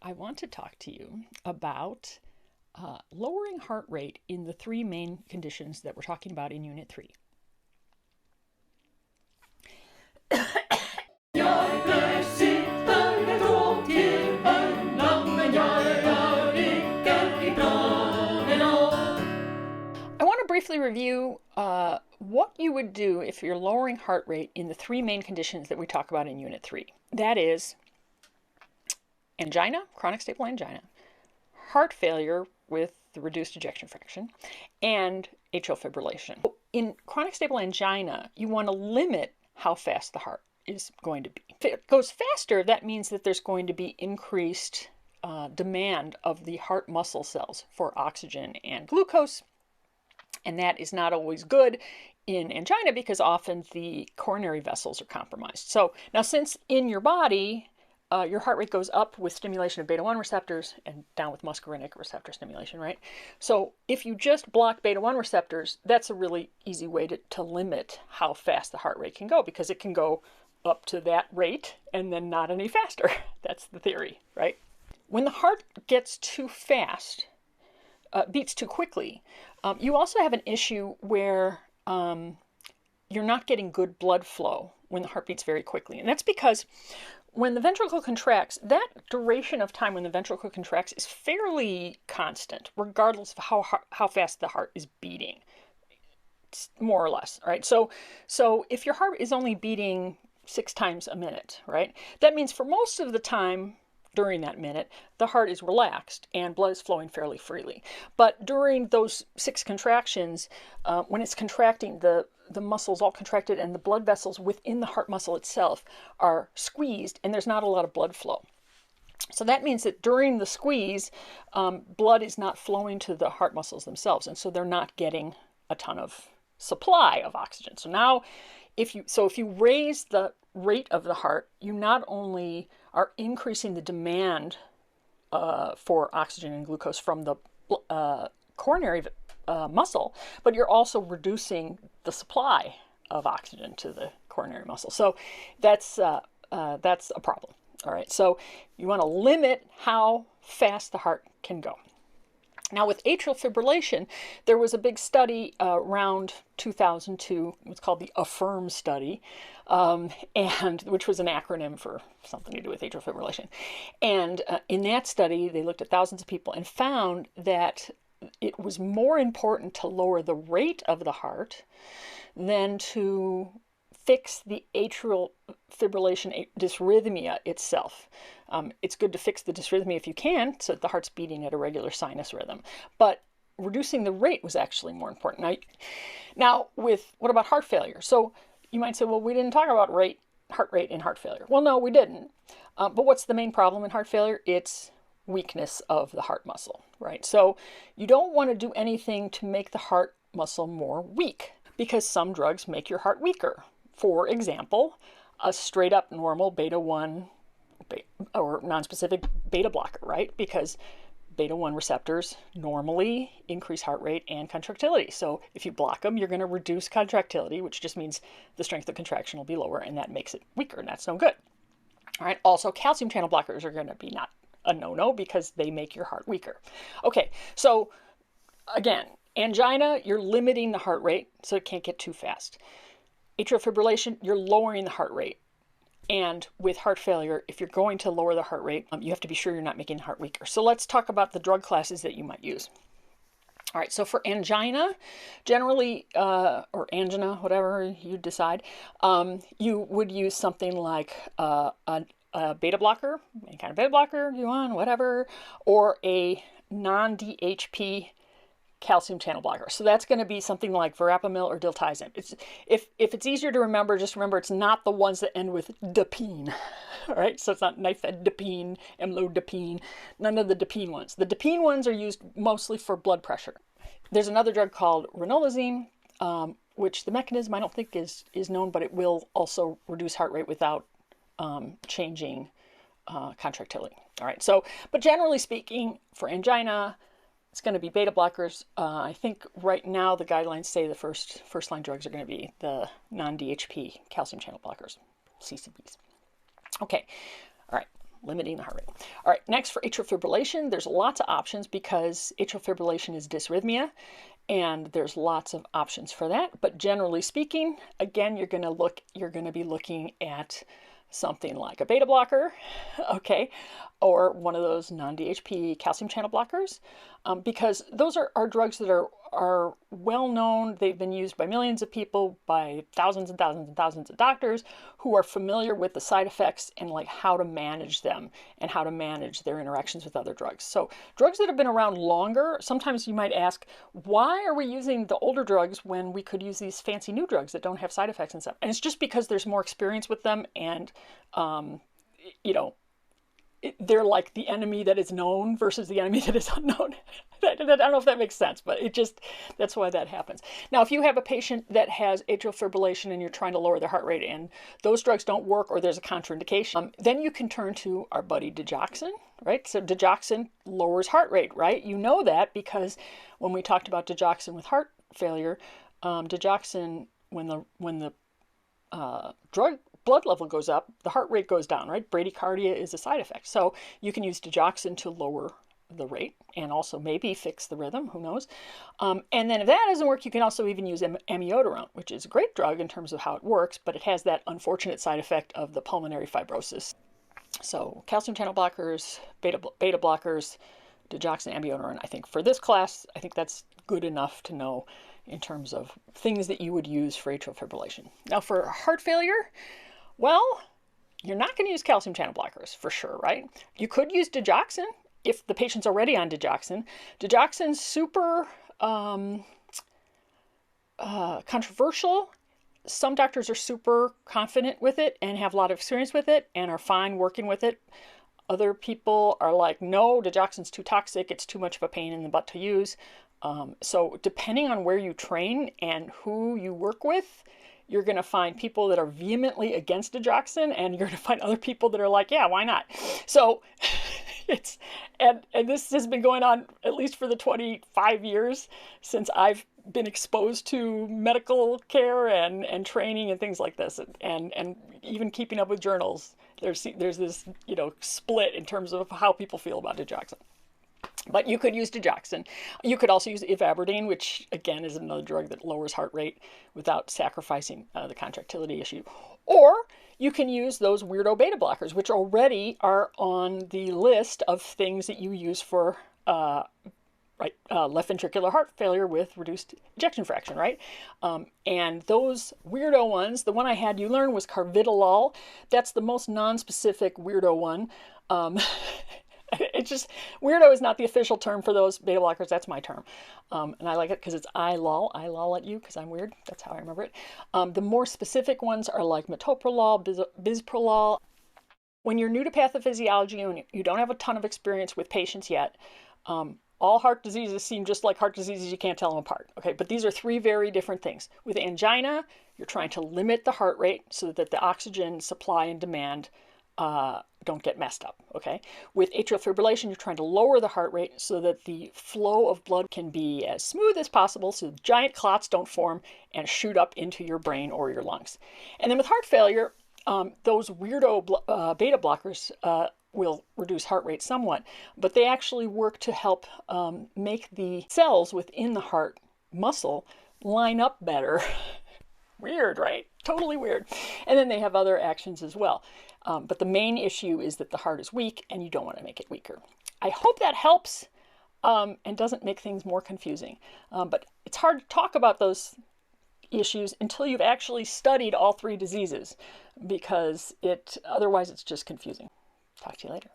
I want to talk to you about lowering heart rate in the three main conditions that we're talking about in Unit 3. I want to briefly review what you would do if you're lowering heart rate in the three main conditions that we talk about in Unit 3. That is angina, chronic stable angina, heart failure with the reduced ejection fraction, and atrial fibrillation. In chronic stable angina, you want to limit how fast the heart is going to be. If it goes faster, that means that there's going to be increased demand of the heart muscle cells for oxygen and glucose, and that is not always good in angina because often the coronary vessels are compromised. So now, since in your body, your heart rate goes up with stimulation of beta-1 receptors and down with muscarinic receptor stimulation, right? So if you just block beta-1 receptors, that's a really easy way to limit how fast the heart rate can go, because it can go up to that rate and then not any faster. That's the theory, right? When the heart gets too fast, beats too quickly, you also have an issue where you're not getting good blood flow when the heart beats very quickly. And that's because when the ventricle contracts, that duration of time when the ventricle contracts is fairly constant, regardless of how fast the heart is beating, more or less, right? So if your heart is only beating 6 times a minute, right, that means for most of the time during that minute, the heart is relaxed and blood is flowing fairly freely. But during those 6 contractions, when it's contracting, the muscle's all contracted and the blood vessels within the heart muscle itself are squeezed and there's not a lot of blood flow. So that means that during the squeeze, blood is not flowing to the heart muscles themselves, and so they're not getting a ton of supply of oxygen. So now, if you raise the rate of the heart, you not only are increasing the demand for oxygen and glucose from the coronary muscle, but you're also reducing the supply of oxygen to the coronary muscle. So that's a problem. All right, so you want to limit how fast the heart can go. Now, with atrial fibrillation, there was a big study around 2002. It was called the Pharm study, and which was an acronym for something to do with atrial fibrillation. And in that study, they looked at thousands of people and found that it was more important to lower the rate of the heart than to fix the atrial fibrillation dysrhythmia itself. It's good to fix the dysrhythmia if you can, so that the heart's beating at a regular sinus rhythm. But reducing the rate was actually more important. Now, what about heart failure? So you might say, well, we didn't talk about heart rate in heart failure. Well, no, we didn't. But what's the main problem in heart failure? It's weakness of the heart muscle, right? So you don't want to do anything to make the heart muscle more weak, because some drugs make your heart weaker. For example, a straight up normal beta-1 or nonspecific beta blocker, right? Because beta-1 receptors normally increase heart rate and contractility. So if you block them, you're going to reduce contractility, which just means the strength of contraction will be lower, and that makes it weaker, and that's no good. All right. Also, calcium channel blockers are going to be not a no-no because they make your heart weaker. Okay, so again, angina, you're limiting the heart rate so it can't get too fast. Atrial fibrillation, you're lowering the heart rate. And with heart failure, if you're going to lower the heart rate, you have to be sure you're not making the heart weaker. So let's talk about the drug classes that you might use. All right, so for angina, generally, or angina, whatever you decide, you would use something like a beta blocker, any kind of beta blocker you want, whatever, or a non-DHP calcium channel blocker. So that's going to be something like verapamil or diltiazem. If it's easier to remember, just remember it's not the ones that end with dapine. All right, so it's not nifedipine, amlodipine, none of the dapine ones. The dapine ones are used mostly for blood pressure. There's another drug called ranolazine, which the mechanism I don't think is known, but it will also reduce heart rate without changing contractility. All right, so, but generally speaking, for angina, it's going to be beta blockers. I think right now the guidelines say the first line drugs are going to be the non-DHP calcium channel blockers, CCBs. Okay, all right. limiting the heart rate. All right, next for atrial fibrillation, there's lots of options because atrial fibrillation is dysrhythmia, and there's lots of options for that. But generally speaking, again, you're going to be looking at something like a beta blocker, okay, or one of those non-DHP calcium channel blockers, because those are drugs that are well known. They've been used by millions of people, by thousands and thousands and thousands of doctors who are familiar with the side effects and like how to manage them and how to manage their interactions with other drugs. So drugs that have been around longer, sometimes you might ask, why are we using the older drugs when we could use these fancy new drugs that don't have side effects and stuff? And it's just because there's more experience with them, and you know, they're like the enemy that is known versus the enemy that is unknown. I don't know if that makes sense, but that's why that happens. Now, if you have a patient that has atrial fibrillation and you're trying to lower their heart rate and those drugs don't work or there's a contraindication, then you can turn to our buddy Digoxin, right? So Digoxin lowers heart rate, right? You know that because when we talked about Digoxin with heart failure, Digoxin, when the blood level goes up, the heart rate goes down, right? Bradycardia is a side effect. So you can use Digoxin to lower the rate and also maybe fix the rhythm, who knows. And then if that doesn't work, you can also even use amiodarone, which is a great drug in terms of how it works, but it has that unfortunate side effect of the pulmonary fibrosis. So calcium channel blockers, beta blockers, Digoxin, amiodarone, I think for this class, I think that's good enough to know in terms of things that you would use for atrial fibrillation. Now for heart failure, well, you're not going to use calcium channel blockers for sure, right? You could use Digoxin if the patient's already on Digoxin. Digoxin's super controversial. Some doctors are super confident with it and have a lot of experience with it and are fine working with it. Other people are like, no, Digoxin's too toxic. It's too much of a pain in the butt to use. So depending on where you train and who you work with, you're going to find people that are vehemently against Digoxin, and you're going to find other people that are like, yeah, why not? So and this has been going on at least for the 25 years since I've been exposed to medical care and training and things like this, and even keeping up with journals. There's this, you know, split in terms of how people feel about Digoxin. But you could use Digoxin. You could also use ivabradine, which again is another drug that lowers heart rate without sacrificing the contractility issue. Or you can use those weirdo beta blockers, which already are on the list of things that you use for left ventricular heart failure with reduced ejection fraction, right? And those weirdo ones, the one I had you learn was carvedilol. That's the most non-specific weirdo one. It's just, weirdo is not the official term for those beta blockers. That's my term. And I like it because it's I lol at you because I'm weird. That's how I remember it. The more specific ones are like metoprolol, bisoprolol. When you're new to pathophysiology and you don't have a ton of experience with patients yet, all heart diseases seem just like heart diseases. You can't tell them apart. Okay, but these are three very different things. With angina, you're trying to limit the heart rate so that the oxygen supply and demand don't get messed up, okay? With atrial fibrillation, you're trying to lower the heart rate so that the flow of blood can be as smooth as possible so giant clots don't form and shoot up into your brain or your lungs. And then with heart failure, those weirdo beta blockers will reduce heart rate somewhat, but they actually work to help make the cells within the heart muscle line up better. Weird, right? Totally weird. And then they have other actions as well. But the main issue is that the heart is weak and you don't want to make it weaker. I hope that helps and doesn't make things more confusing. But it's hard to talk about those issues until you've actually studied all three diseases because otherwise it's just confusing. Talk to you later.